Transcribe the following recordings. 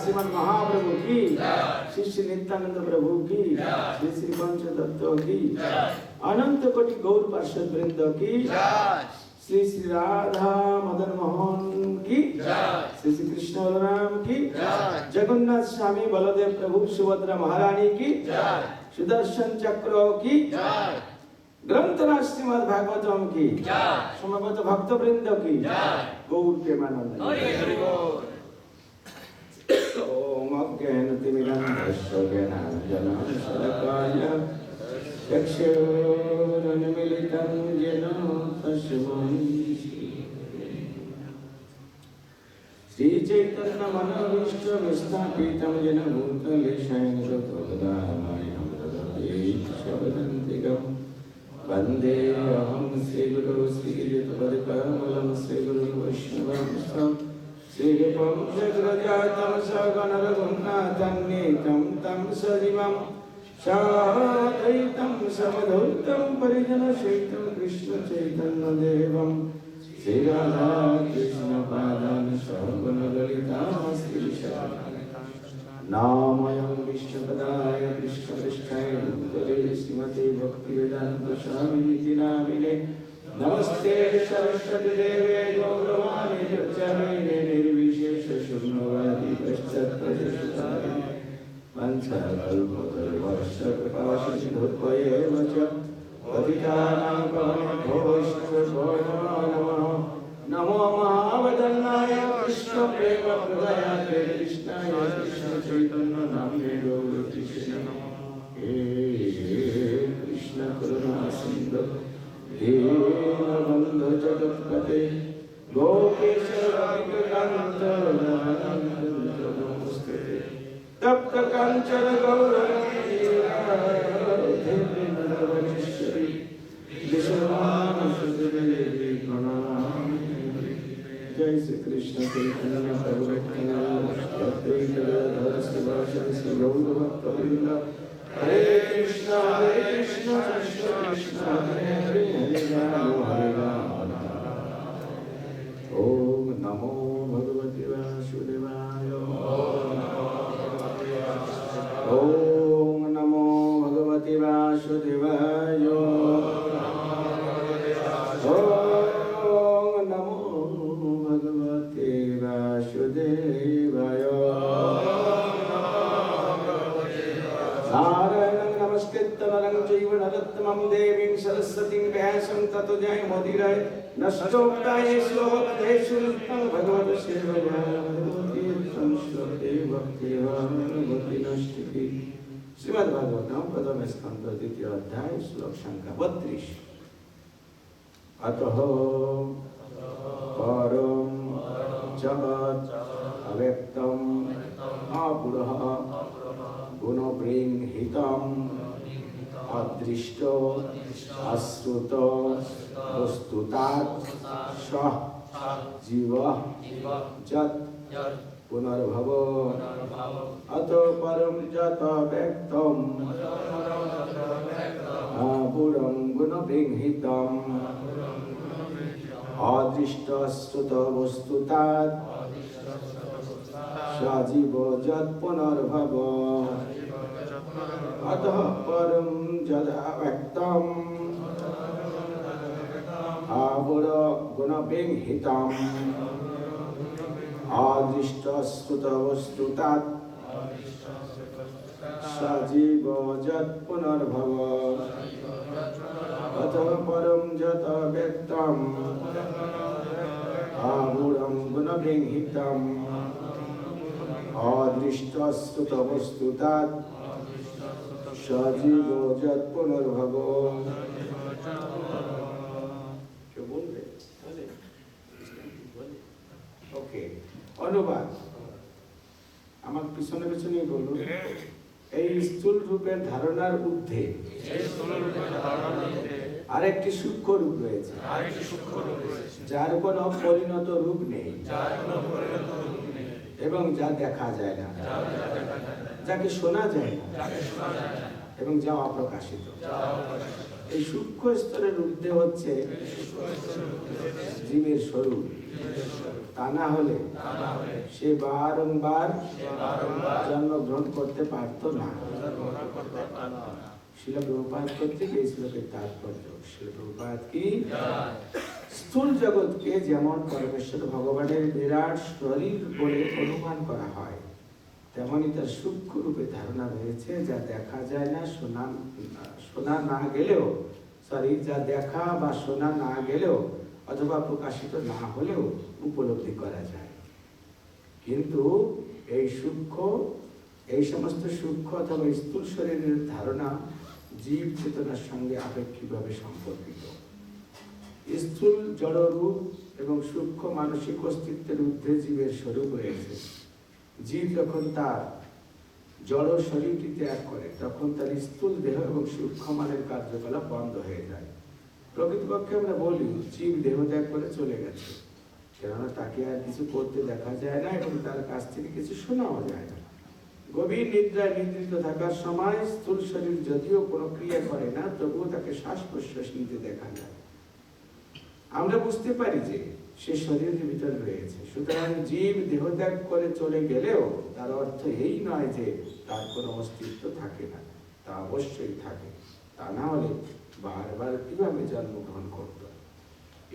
श्रीमद महाप्रभु की, श्री नित्यानंद प्रभु की, श्री श्री पंचतत्व की, अनंत कोटि गौर पार्षद वृंद की, श्री श्री राधा मदन मोहन की, श्री श्री कृष्ण बलराम की, जगन्नाथ स्वामी बलदेव प्रभु सुभद्रा महारानी की, सुदर्शन चक्र की, ग्रंथराज श्रीमद् भागवतम की, समवेत भक्त वृंद की, गौर प्रेमानंद। ओम अज्ञानतिमिरन्धस्य ज्ञानाञ्जनं शलाकाय चक्षुरुन्मीलितं येन तस्मै श्रीचैतन्यमनोभीष्टं स्थापितं येन भूतले स्वयं तदालयं तदपीशवदन्तिकं वन्देऽहं श्रीगुरो श्रीयुतपदकमलं श्रीगुरुवैष्णवं श्रीरूपं जगज्जातं सगणरघुनाथान्वितं तं सजीवं साद्वैतं समद्वैतं परिजनसहितं कृष्णचैतन्यदेवं श्रीराधा कृष्णपादान् सगुणललिता श्रीविशाखान्वितान् नामयं विष्णुपदाय कृष्णपृष्ठाय भूतले श्रीमते भक्तिवेदान्त स्वामिनिति नामिने नमस्ते सरस्वती देवे गौरवाणी प्रचारिणे निर्विशेष शून्यवादी पश्चात्पदेशुतारिणे वंशकल्पतरुवर्ष कृपासिन्धुर्भयेव च पतितानां पावनेभ्यो वैष्णवेभ्यो नमः नमो महावदन्नाय कृष्णप्रेमप्रदाय कृष्णाय कृष्णचैतन्यनाम्ने गौरकृष्णे हे कृष्ण करुणा सिन्धु दीनबन्धु जगत्पते गोपीशरविकान्त नमोस्तुते तप्त काञ्चन गौरवनेश्वरी विश्वमानसुदेवी प्रणमामि जय श्री कृष्ण चैतन्य प्रभु नित्यानंद श्री गौर भक्तवृंद हरे कृष्ण कृष्ण कृष्ण हरे हरे हरे राम ओम नमो भगवते वासुदेवाय ओम नमो भगवते वासुदेवाय ओम नमो भगवते वासुदेवाय नारायणं नमस्कृत्य नरं चैव नरोत्तमं देवीं सरस्वतीं व्यासं ततो जयमुदीरये नष्टोक्ताये श्लोकदेषु नित्यं भगवद्सेवया भगवतीर्थं श्लोके भक्तिर्भक्ति नष्टिति श्रीमद्भागवतं प्रथम स्कंद द्वितीय अध्याय श्लोक संख्या 32 अतः परं जगत् अव्यक्तं अपुरः गुणबृंहितं अदृष्ट अश्रुत वस्तुतात् सः जीवः जत् पुनर्भव अत परं जत व्यक्तं अपुरं गुणबृंहितं अदृष्ट अश्रुत वस्तुतात् सजीव जत् पुनर्भव अतः परं यदा व्यक्तम् आपुर गुणबृंहितम् अदृष्टश्रुतवस्तुतात् सजीव जत् पुनर्भव अतः परं यदा व्यक्तम् आपुरं गुणबृंहितम् अदृष्टश्रुतवस्तुतात् सजीव जत् पुनर्भव ओके অনুবাদ আমার পিছনে পিছনে বলুন এই স্থূল রূপের ধারণার ঊর্ধ্বে আরেকটি সূক্ষ্ম রূপ রয়েছে যার কোনো পরিণত রূপ নেই এবং যা দেখা যায় না যাকে শোনা যায় না এবং যা অপ্রকাশিত এই সূক্ষ্ম স্তরের ঊর্ধ্বে হচ্ছে জীবের স্বরূপ তা না হলে সে বারংবার জন্মগ্রহণ করতে পারত না শিল প্রভুপাদ কর্তৃক এই শ্লোকের তাৎপর্য শিল প্রভুপাদ কি স্থূল জগৎকে যেমন পরমেশ্বর ভগবানের বিরাট শরীর বলে অনুমান করা হয় তেমনি তার সূক্ষ্ম রূপে ধারণা রয়েছে যা দেখা যায় না শোনা না গেলেও যা দেখা বা শোনা না গেলেও অথবা প্রকাশিত না হলেও উপলব্ধি করা যায় কিন্তু এই সমস্ত সূক্ষ্ম অথবা স্থূল শরীরের ধারণা জীব চেতনার সঙ্গে আপেক্ষিকভাবে সম্পর্কিত স্থূল জড় রূপ এবং সূক্ষ্ম মানসিক অস্তিত্বের ঊর্ধ্বে জীবের স্বরূপ রয়েছে জীব যখন তার জড় শরীরটি ত্যাগ করে তখন তার স্থূল দেহ এবং সূক্ষ্ম মানের কার্যকলাপ বন্ধ হয়ে যায় প্রকৃতপক্ষে আমরা বলি জীব দেহ ত্যাগ করে চলে গেছে কেননা তাকে আর কিছু করতে দেখা যায় না এবং তার কাছ থেকে কিছু শোনাও যায় না। গভীর নিদ্রায় নিদ্রিত থাকার সময় স্থূল শরীর যদিও কোনো ক্রিয়া করে না, তবুও তাকে শ্বাস প্রশ্বাস নিতে দেখা যায়। আমরা বুঝতে পারি যে সে শরীরের ভিতরে রয়েছে। সুতরাং জীব দেহত্যাগ করে চলে গেলেও তার অর্থ এই নয় যে তার কোনো অস্তিত্ব থাকে না, তা অবশ্যই থাকে। তা না হলে বারবার কিভাবে জন্মগ্রহণ করত?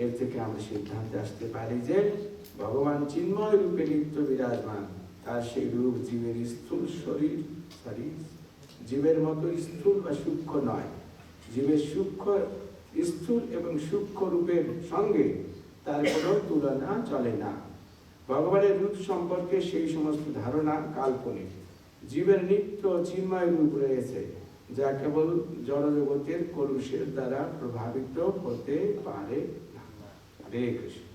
এর থেকে আমরা সিদ্ধান্তে আসতে পারি যে ভগবান চিন্ময় রূপে নিত্য বিরাজমান। তার সেই রূপ জীবের স্থূল শরীর জীবের মতো স্থূল বা সূক্ষ্ম নয়। জীবের সূক্ষ্ম স্থূল এবং সূক্ষ্ম রূপের সঙ্গে তার কোনো তুলনা চলে না। ভগবানের রূপ সম্পর্কে সেই সমস্ত ধারণা কাল্পনিক। জীবের নিত্য চিন্ময় রূপ রয়েছে, যা কেবল জড়জগতের কলুষের দ্বারা প্রভাবিত হতে পারে না। হরে কৃষ্ণ।